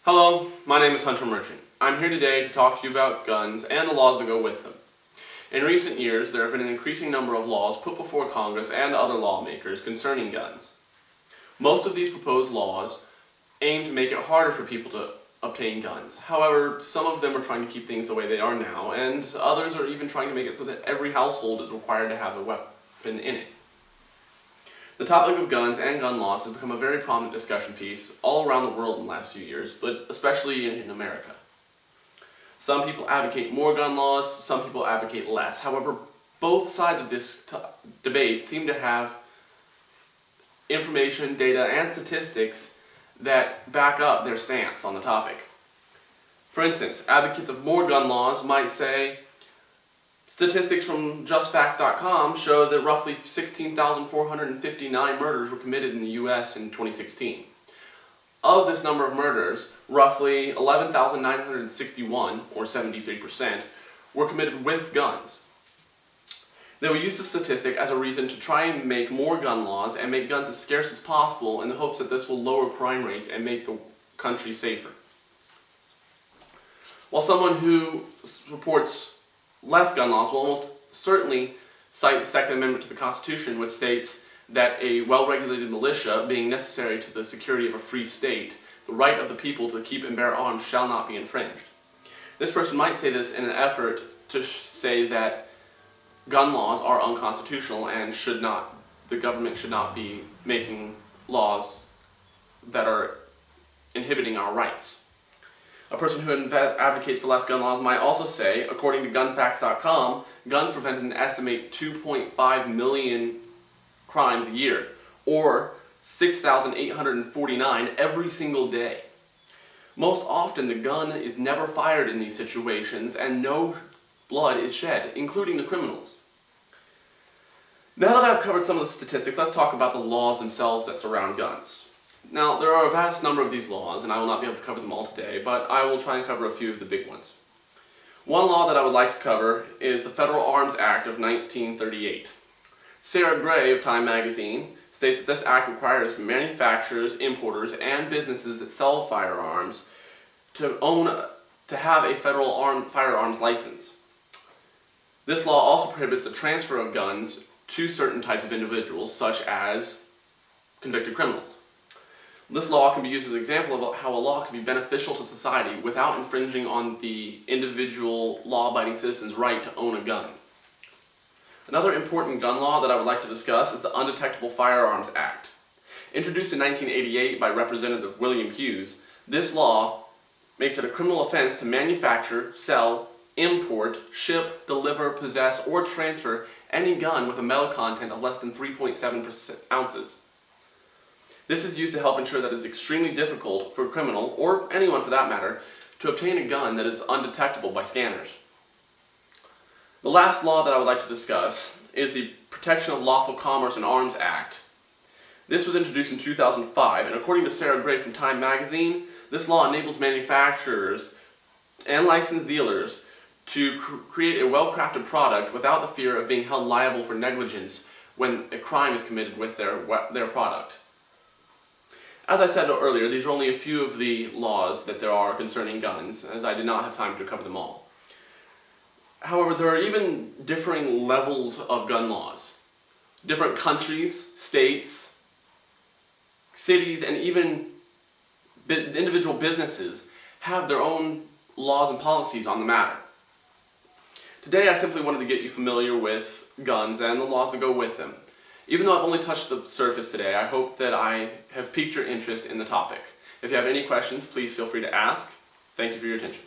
Hello, my name is Hunter Merchant. I'm here today to talk to you about guns and the laws that go with them. In recent years, there have been an increasing number of laws put before Congress and other lawmakers concerning guns. Most of these proposed laws aim to make it harder for people to obtain guns. However, some of them are trying to keep things the way they are now, and others are even trying to make it so that every household is required to have a weapon in it. The topic of guns and gun laws has become a very prominent discussion piece all around the world in the last few years, but especially in America. Some people advocate more gun laws, some people advocate less. However, both sides of this debate seem to have information, data, and statistics that back up their stance on the topic. For instance, advocates of more gun laws might say, statistics from JustFacts.com show that roughly 16,459 murders were committed in the U.S. in 2016. Of this number of murders, roughly 11,961, or 73%, were committed with guns. They will use this statistic as a reason to try and make more gun laws and make guns as scarce as possible in the hopes that this will lower crime rates and make the country safer. While someone who supports less gun laws will almost certainly cite the Second Amendment to the Constitution, which states that a well-regulated militia being necessary to the security of a free state, the right of the people to keep and bear arms shall not be infringed. This person might say this in an effort to say that gun laws are unconstitutional and the government should not be making laws that are inhibiting our rights. A person who advocates for less gun laws might also say, according to GunFacts.com, guns prevent an estimated 2.5 million crimes a year, or 6,849 every single day. Most often, the gun is never fired in these situations, and no blood is shed, including the criminals. Now that I've covered some of the statistics, let's talk about the laws themselves that surround guns. Now, there are a vast number of these laws, and I will not be able to cover them all today, but I will try and cover a few of the big ones. One law that I would like to cover is the Federal Arms Act of 1938. Sarah Gray of Time magazine states that this act requires manufacturers, importers, and businesses that sell firearms to have a federal firearms license. This law also prohibits the transfer of guns to certain types of individuals, such as convicted criminals. This law can be used as an example of how a law can be beneficial to society without infringing on the individual law-abiding citizen's right to own a gun. Another important gun law that I would like to discuss is the Undetectable Firearms Act. Introduced in 1988 by Representative William Hughes, this law makes it a criminal offense to manufacture, sell, import, ship, deliver, possess, or transfer any gun with a metal content of less than 3.7 ounces. This is used to help ensure that it is extremely difficult for a criminal, or anyone for that matter, to obtain a gun that is undetectable by scanners. The last law that I would like to discuss is the Protection of Lawful Commerce in Arms Act. This was introduced in 2005, and according to Sarah Gray from Time magazine, this law enables manufacturers and licensed dealers to create a well-crafted product without the fear of being held liable for negligence when a crime is committed with their product. As I said earlier, these are only a few of the laws that there are concerning guns, as I did not have time to cover them all. However, there are even differing levels of gun laws. Different countries, states, cities, and even individual businesses have their own laws and policies on the matter. Today, I simply wanted to get you familiar with guns and the laws that go with them. Even though I've only touched the surface today, I hope that I have piqued your interest in the topic. If you have any questions, please feel free to ask. Thank you for your attention.